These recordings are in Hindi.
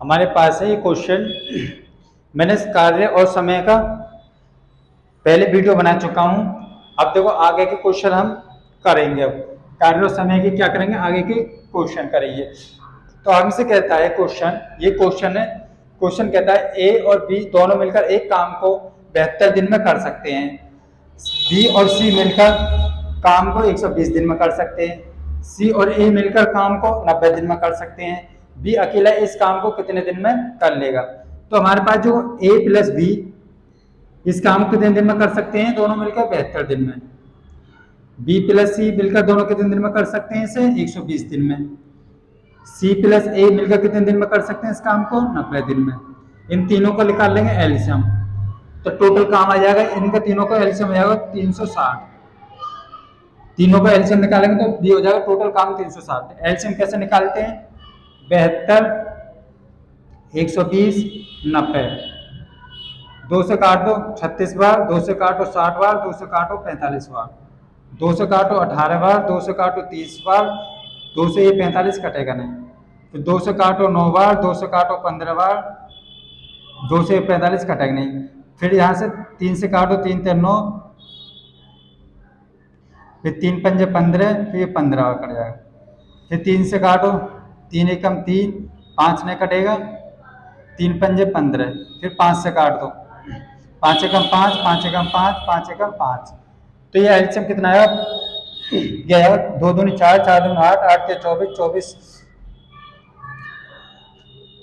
हमारे पास है ये क्वेश्चन। मैंने इस कार्य और समय का पहले वीडियो बना चुका हूं। अब देखो आगे के क्वेश्चन हम करेंगे। अब कार्य और समय के क्या करेंगे, आगे के क्वेश्चन करेंगे। तो हमसे कहता है क्वेश्चन, ये क्वेश्चन है, क्वेश्चन कहता है ए और बी दोनों मिलकर एक काम को 72 दिन में कर सकते हैं। बी और सी मिलकर काम को 120 दिन में कर सकते हैं। सी और ए मिलकर काम को 90 दिन में कर सकते हैं। बी अकेला इस काम को कितने दिन में कर लेगा। तो हमारे पास जो ए प्लस बी इस काम को कितने दिन में कर सकते हैं, दोनों मिलकर 72 दिन में। बी प्लस सी मिलकर दोनों कितने दिन में कर सकते हैं इसे, 120 दिन में। सी प्लस ए मिलकर कितने दिन में कर सकते हैं इस काम को, 90 दिन में। इन तीनों को निकाल लेंगे एलसीएम, तो टोटल काम आ जाएगा, इनका तीनों का एलसीएम हो जाएगा 360। तीनों का एलसीएम निकालेंगे तो ये हो जाएगा टोटल काम 360। एलसीएम कैसे निकालते हैं, 72, 120, 90, 2 से काट दो 36 बार, 2 से काटो 60 बार, 2 से काटो 45 बार, 2 से काटो 18 बार, 2 से काटो 30 बार, 2 से ये 45 कटेगा नहीं, फिर 2 से काटो 9 बार, 2 से काटो 15 बार, 2 से 45 कटेगा नहीं, फिर यहाँ से 3 से काटो 3 ते 9, फिर 3 पंजे 15, फिर ये 15 कट जाएगा, फिर 3 से काटो 3 एकम 3, 5 नहीं कटेगा, 3 पंजे 15, फिर 5 से काट दो, 5 एकम 5, 5 एकम 5, 5 एकम 5। तो ये एलसीएम कितना आया, ये आया 2 दूनी 4, 4 दूनी 8, 8 के 24, 24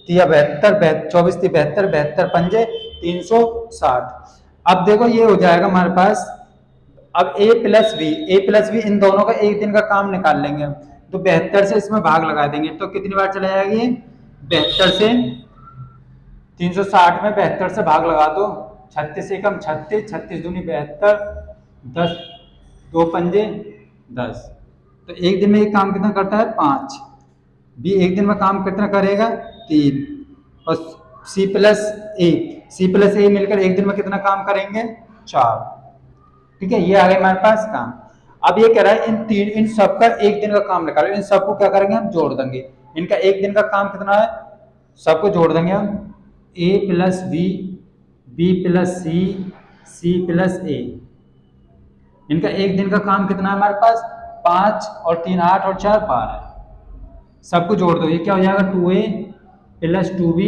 तिया 72, 24 ती 72, 72 पंजे 360। अब देखो ये हो जाएगा हमारे पास। अब ए प्लस बी इन दोनों का एक दिन का काम निकाल लेंगे। तो 72 से इसमें भाग लगा देंगे तो कितनी बार चला जाएगा ये, 72 से 360 में 72 से भाग लगा दो, 36 एकम 36, 36 दूनी 72, 10 2 पंजे 10। तो एक दिन में ये काम कितना करता है, 5। बी एक दिन में काम कितना करेगा, 3। और सी प्लस ए मिलकर एक दिन में कितना काम करेंगे, 4। ठीक है, ये आ गए हमारे पास काम। अब ये कह रहा है इन सबका एक दिन का काम निकालो। इन सबको क्या करेंगे, हम जोड़ देंगे। इनका एक दिन का काम कितना है, सबको जोड़ देंगे हम। A plus B plus C plus A, इनका एक दिन का काम कितना है हमारे पास, 5 और 3 8 और 4 12। सबको जोड़ दो, ये क्या हो जाएगा, 2a plus 2b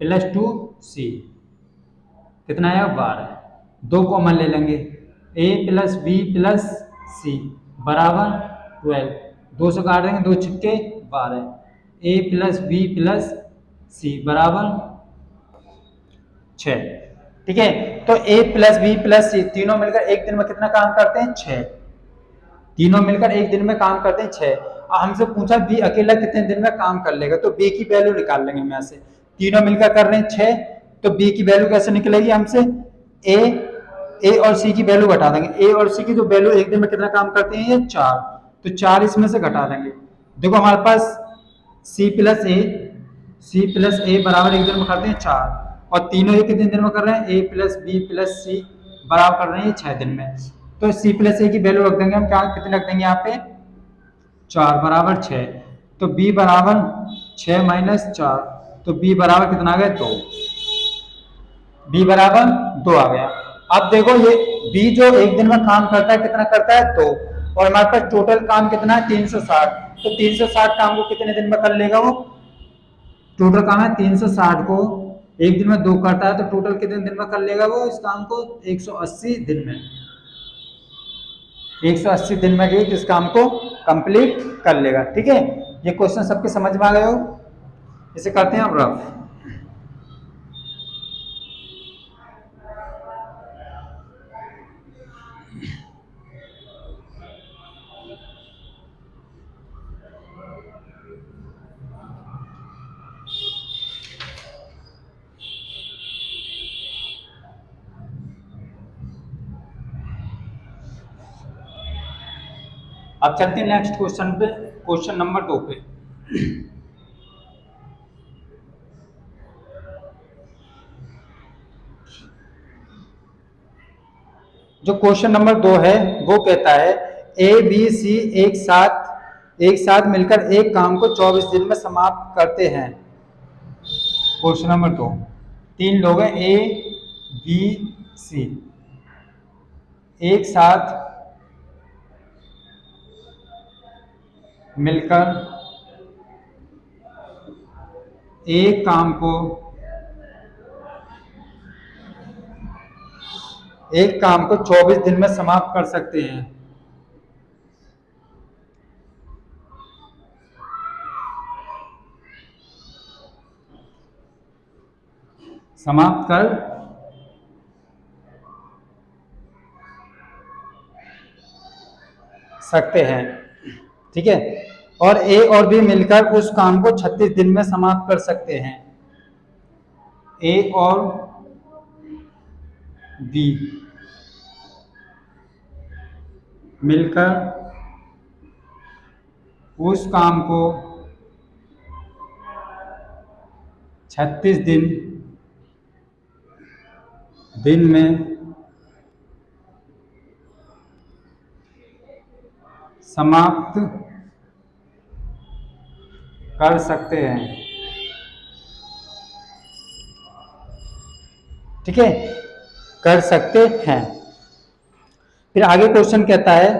plus 2c, कितना आएगा 12। 2 कॉमन ले लेंगे, a प्लस बी प्लस सी बराबर 12, 2 से काट देंगे 2 छिक्के 12, a प्लस बी प्लस सी बराबर 6। ठीक है, तो a प्लस बी प्लस सी तीनों मिलकर एक दिन में कितना काम करते हैं, 6। तीनों मिलकर एक दिन में काम करते हैं 6। हमसे पूछा बी अकेला कितने दिन में काम कर लेगा, तो बी की वैल्यू निकाल लेंगे हम यहाँ से। तीनों मिलकर कर रहे हैं 6, तो बी की वैल्यू कैसे निकलेगी हमसे, ए और सी की वैल्यू घटा देंगे। ए और सी की जो वैल्यू एक दिन में कितना काम करते हैं, ये 4, तो 4 इसमें से घटा देंगे। देखो हमारे पास सी प्लस ए बराबर एक दिन में करते हैं 4, और तीनों ये कितने दिन में कर रहे हैं, ए प्लस बी प्लस सी बराबर कर रहे हैं 6 दिन में। तो सी प्लस ए की वैल्यू रख देंगे हम, क्या कितने रख देंगे यहाँ पे, 4 बराबर 6। तो बी बराबर 6 माइनस 4, तो बी बराबर कितना आ गया, 2। बी बराबर 2 आ गया। अब देखो ये बी जो एक दिन में काम करता है कितना करता है, 2, और हमारे पास टोटल काम कितना है, 360। तो 360 काम को कितने दिन में कर लेगा वो, टोटल काम है 360 को एक दिन में 2 करता है, तो टोटल कितने दिन में कर लेगा वो इस काम को, 180 दिन में। 180 दिन में ये इस काम को कंप्लीट कर लेगा। ठीक है, ये क्वेश्चन सबके समझ में आ गए हो। इसे करते हैं अब रफ। अब चलते हैं नेक्स्ट क्वेश्चन पे, क्वेश्चन नंबर 2 पे। जो क्वेश्चन नंबर 2 है वो कहता है ए बी सी एक साथ मिलकर एक काम को 24 दिन में समाप्त करते हैं। क्वेश्चन नंबर 2, 3 लोग हैं ए बी सी, एक साथ मिलकर एक काम को 24 दिन में समाप्त कर सकते हैं। समाप्त कर सकते हैं, ठीक है। और ए और बी मिलकर उस काम को 36 दिन में समाप्त कर सकते हैं। ए और बी मिलकर उस काम को 36 दिन में समाप्त कर सकते हैं, ठीक है, कर सकते हैं। फिर आगे क्वेश्चन कहता है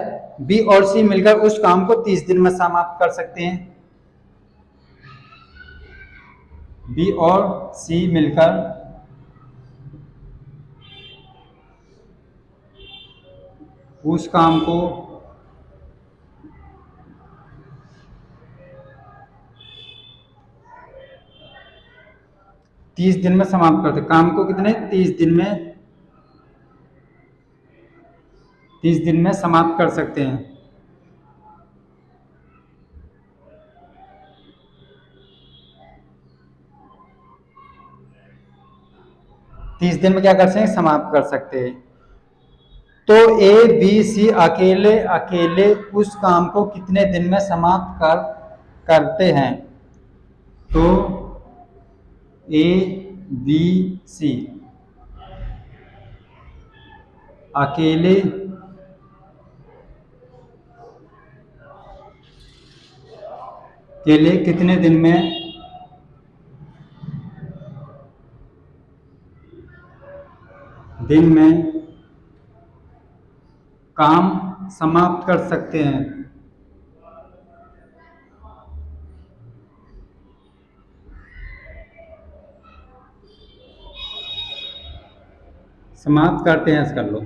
बी और सी मिलकर उस काम को 30 दिन में समाप्त कर सकते हैं। बी और सी मिलकर उस काम को 30 दिन में समाप्त करते, काम को कितने 30 दिन में समाप्त कर सकते हैं। 30 दिन में क्या कर सकते हैं, समाप्त कर सकते हैं। तो ए बी सी अकेले उस काम को कितने दिन में समाप्त करते हैं। तो ए बी सी अकेले कितने दिन में काम समाप्त कर सकते हैं। समाप्त करते हैं, कर लो,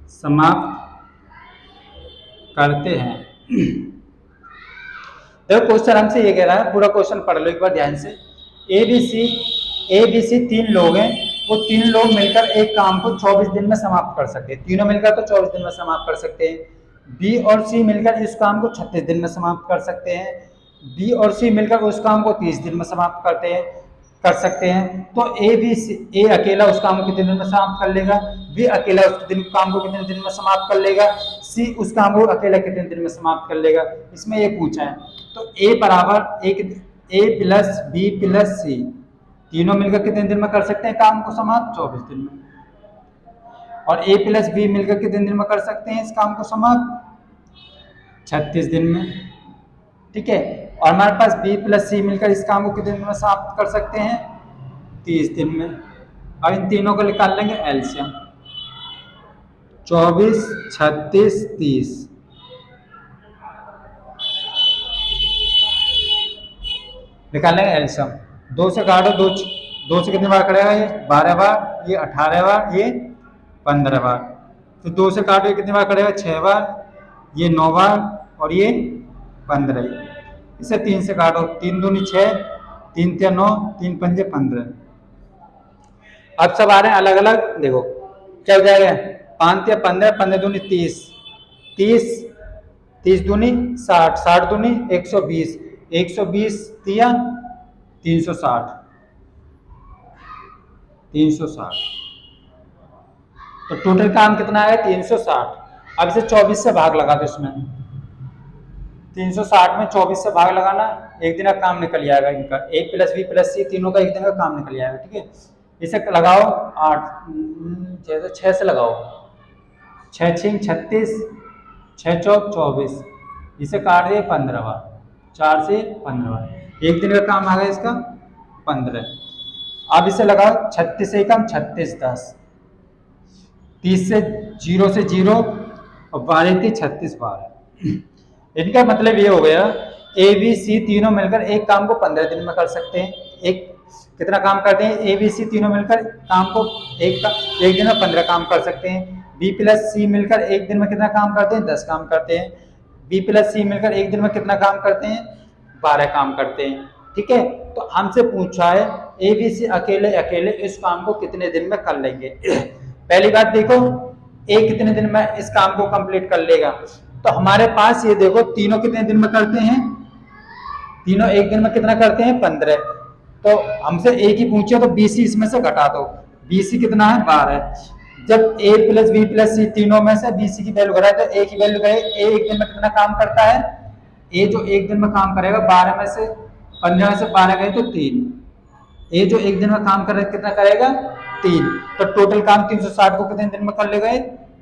समाप्त करते हैं। देखो क्वेश्चन हमसे ये कह रहा है, पूरा क्वेश्चन पढ़ लो एक बार ध्यान से। ए बी सी 3 लोग हैं, वो 3 लोग मिलकर एक काम को 24 दिन में समाप्त कर सकते हैं। तीनों मिलकर तो 24 दिन में समाप्त कर सकते हैं। बी और सी मिलकर इस काम को 36 दिन में समाप्त कर सकते हैं। बी और सी मिलकर उस काम को 30 दिन में समाप्त कर सकते हैं। तो ए अकेला उस काम को कितने दिन में समाप्त कर लेगा, बी अकेला उस काम को कितने दिन में समाप्त कर लेगा, सी उस काम को अकेला कितने दिन में समाप्त कर लेगा। इसमें ये पूछा है। तो ए बराबर ए प्लस बी प्लस सी तीनों मिलकर कितने दिन में कर सकते हैं काम को समाप्त, 24 दिन में। और ए प्लस बी मिलकर कितने दिन में कर सकते हैं इस काम को समाप्त, 36 दिन में, ठीक है। और हमारे पास बी प्लस सी मिलकर इस काम को कितने दिन में समाप्त कर सकते हैं, 30 दिन में। और इन तीनों को निकाल लेंगे एलसीएम, 24, 36, 30। निकाल लेंगे एलसीएम, 2 से काटो, 2 से कितने बार करेगा, ये 12 बार, ये 18 बार, ये 15 बार। तो 2 से काटो, ये कितने बार करेगा, 6 बार, ये 9 बार, और ये 15। इसे 3 से काटो, 3 दूनी 6, 3 तिया 9, 3 पंजे 15। अब सब आ रहे हैं अलग अलग, देखो क्या हो जाएगा, 5 तिया 15, 15 दूनी 30, 30 दूनी 60, 60 दूनी 120, 120 तिया 360, 360। तो टोटल काम कितना है, 360। अब इसे 24 से भाग लगा दो, इसमें 360 में 24 से भाग लगाना, एक दिन का काम निकल जाएगा इनका, ए प्लस बी प्लस सी तीनों का एक दिन का काम निकल जाएगा, ठीक है। इसे लगाओ 8, 6 से लगाओ, 6 6 36, 6 चौक 24, इसे काट दिए 15 बार, 4 से 15 बार, एक दिन का काम आ गया इसका 15। अब इसे लगाओ, 36 से कम 36 10, 30 से 0 से 0 और 12 थी 36 12। इनका मतलब ये हो गया ए बी सी तीनों मिलकर एक काम को 15 दिन में कर सकते हैं। एक कितना काम करते हैं, ए बी सी तीनों मिलकर काम को एक दिन में 15 काम कर सकते हैं। बी प्लस सी मिलकर एक दिन में कितना काम करते हैं, 10 काम करते हैं। बी प्लस सी मिलकर एक दिन में कितना काम करते हैं, 12 काम करते हैं। ठीक है, तो हमसे पूछा है ए बी सी अकेले अकेले इस काम को कितने दिन में कर लेंगे। पहली बात देखो, ए कितने दिन में इस काम को कंप्लीट कर लेगा, तो हमारे पास ये देखो तीनों कितने दिन में करते हैं, तीनों एक दिन में कितना करते हैं, 15। तो हमसे ए की पूछे तो बी सी इसमें से घटा दो, बी सी कितना है, 12। जब ए प्लस बी प्लस सी तीनों में से बी सी की वैल्यू घटाए तो ए की वैल्यू करे, ए एक दिन में कितना काम करता है, ए जो एक दिन में काम करेगा 12 में से 15 में से 12 गए तो 3, ए जो एक दिन में काम करे कितना करेगा, 3। तो टोटल काम 360 को कितने दिन में कर लेगा,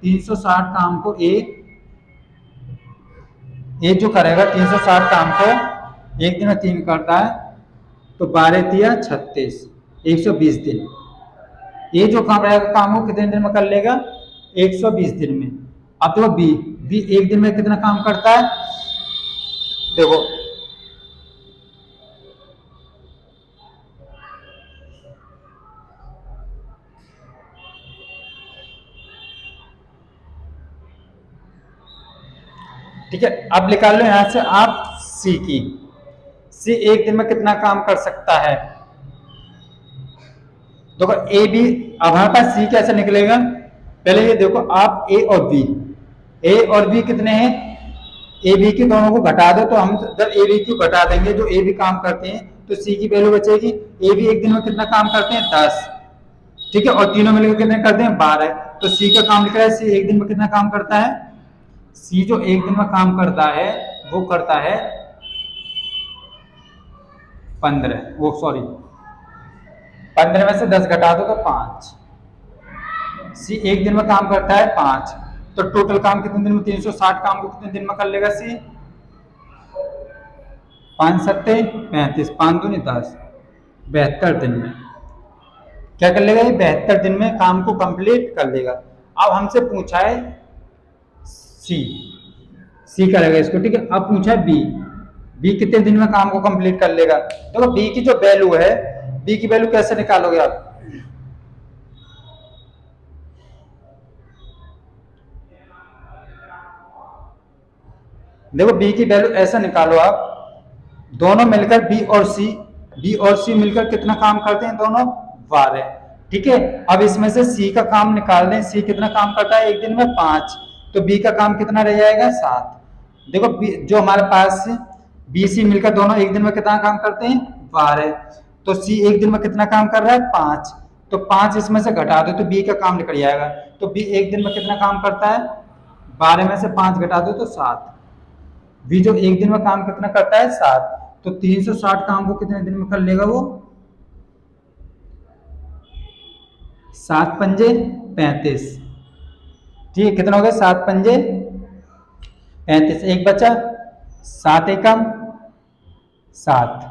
360 काम को ए जो करेगा 360 काम को एक दिन में 3 करता है, तो 12 दिया 36, 120 दिन। ये जो काम रहेगा काम को कितने दिन में कर लेगा, 120 दिन में। अब देखो बी, बी एक दिन में कितना काम करता है, देखो ठीक है। अब निकाल लो यहां से आप सी की, सी एक दिन में कितना काम कर सकता है। देखो ए बी, अब हमारे पास सी कैसे निकलेगा, पहले ये देखो आप ए और बी, ए और बी कितने हैं, ए बी के दोनों को घटा दो, तो हम जब ए बी को घटा देंगे जो ए बी काम करते हैं तो सी की वैल्यू बचेगी। ए बी एक दिन में कितना काम करते हैं, 10। ठीक है, और तीनों मिलकर कितने करते हैं, 12। तो सी का काम लिख रहा है, सी एक दिन में कितना काम करता है, सी जो एक दिन में काम करता है वो करता है 15, वो सॉरी 15 में से 10 घटा दो तो 5। सी एक दिन में काम करता है 5, तो टोटल काम कितने दिन में, 360 काम को कितने दिन में कर लेगा सी, 5 सत्ते 35, 5 दूनी 10, 72 दिन में क्या कर लेगा, ये 72 दिन में काम को कंप्लीट कर लेगा। अब हमसे पूछा है सी, सी करेगा इसको। ठीक है, अब पूछा है बी, बी कितने दिन में काम को कंप्लीट कर लेगा। देखो बी की जो वैल्यू है, बी की वैल्यू कैसे निकालोगे आप, देखो बी की वैल्यू ऐसा निकालो आप, दोनों मिलकर बी और सी, बी और सी मिलकर कितना काम करते हैं, दोनों 12। ठीक है, अब इसमें से सी का काम निकाल दें, सी कितना काम करता है एक दिन में, 5। तो बी का काम कितना रह जाएगा, 7। देखो जो हमारे पास बी सी मिलकर दोनों एक दिन में कितना काम करते हैं, 12। तो सी एक दिन में कितना काम कर रहा है, 5। तो 5 इसमें से घटा दो तो बी का काम निकल जाएगा। तो बी एक दिन में कितना काम करता है, 12 में से 5 घटा दो तो 7। बी जो एक दिन में काम कितना करता है, 7। तो 360 काम को कितने दिन में कर लेगा वो, 7 पंजे 35। ठीक है, कितना हो गया, 7 पंजे 35, एक बचा 7 एकम 7,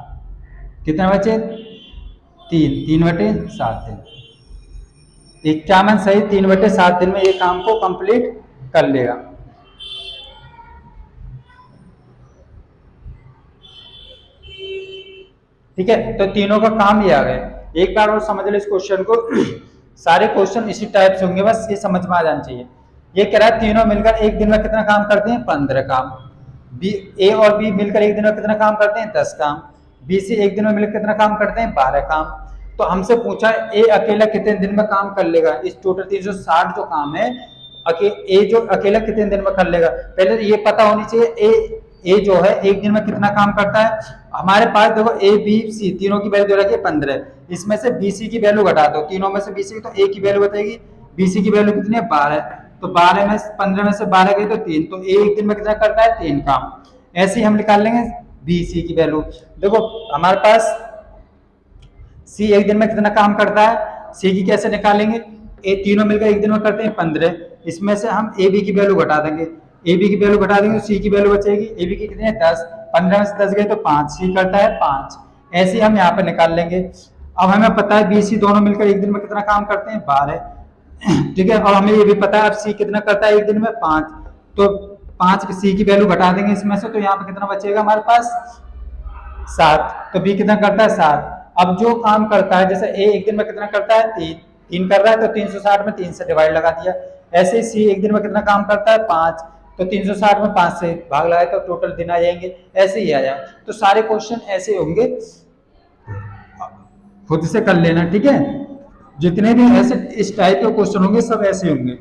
कितना बचे 3, 3/7 दिन। 51 सही 3/7 दिन में ये काम को कंप्लीट कर लेगा। ठीक है, तो तीनों का काम ये आ गया। एक बार और समझ लो इस क्वेश्चन को, सारे क्वेश्चन इसी टाइप से होंगे, बस ये समझ में आ जाना चाहिए। ये कह रहा है तीनों मिलकर एक दिन में कितना काम करते हैं, 15 काम। बी, ए और बी मिलकर एक दिन में कितना काम करते हैं, 10 काम। बी सी एक दिन में मिलकर कितना काम करते हैं, 12 काम। तो हमसे पूछा है ए अकेला कितने दिन में काम कर लेगा, इस टोटल 360 जो काम है ए जो अकेला कितने दिन में कर लेगा। पहले ये पता होनी चाहिए ए जो है एक दिन में कितना काम करता है। हमारे पास देखो ए बी सी तीनों की वैल्यू रखी है 15, इसमें से बी सी की वैल्यू घटा दो, तीनों में से बी सी, तो ए की वैल्यू बताएगी, बी सी की वैल्यू कितनी है, 12। तो 12 में 15 में से 12 गई तो 3, तो ए एक दिन में कितना करता है, 3 काम। ऐसे ही हम निकाल लेंगे बी सी की वैल्यू। देखो हमारे पास सी एक दिन में कितना काम करता है, सी की कैसे निकालेंगे, ए तीनों मिलकर एक दिन में करते हैं 15, इसमें से हम ए बी की वैल्यू घटा देंगे, ए बी की वैल्यू घटा देंगे तो सी की वैल्यू बचेगी, ए बी की कितनी है 10, 15 में से 10 गए तो 5, सी करता है 5। ऐसे हम यहाँ पे निकाल लेंगे। अब हमें पता है बी सी दोनों मिलकर एक दिन में कितना काम करते हैं, 12। ठीक है, और हमें ये भी पता है अब सी कितना करता है एक दिन में, 5। तो 5 सी की वैल्यू घटा देंगे इसमें से, तो यहाँ पे कितना बचेगा हमारे पास, 7। तो बी कितना करता है, 7। अब जो काम करता है, जैसे ए एक दिन में कितना करता है, 3। 3 कर रहा है तो 360 में 3 से डिवाइड लगा दिया। ऐसे ही सी एक दिन में कितना काम करता है, 5। तो 360 में 5 से भाग लगाए तो टोटल दिन आ जाएंगे, ऐसे ही आया। तो सारे क्वेश्चन ऐसे होंगे, खुद से कर लेना, ठीक है। जितने भी ऐसे इस टाइप के क्वेश्चन होंगे सब ऐसे होंगे।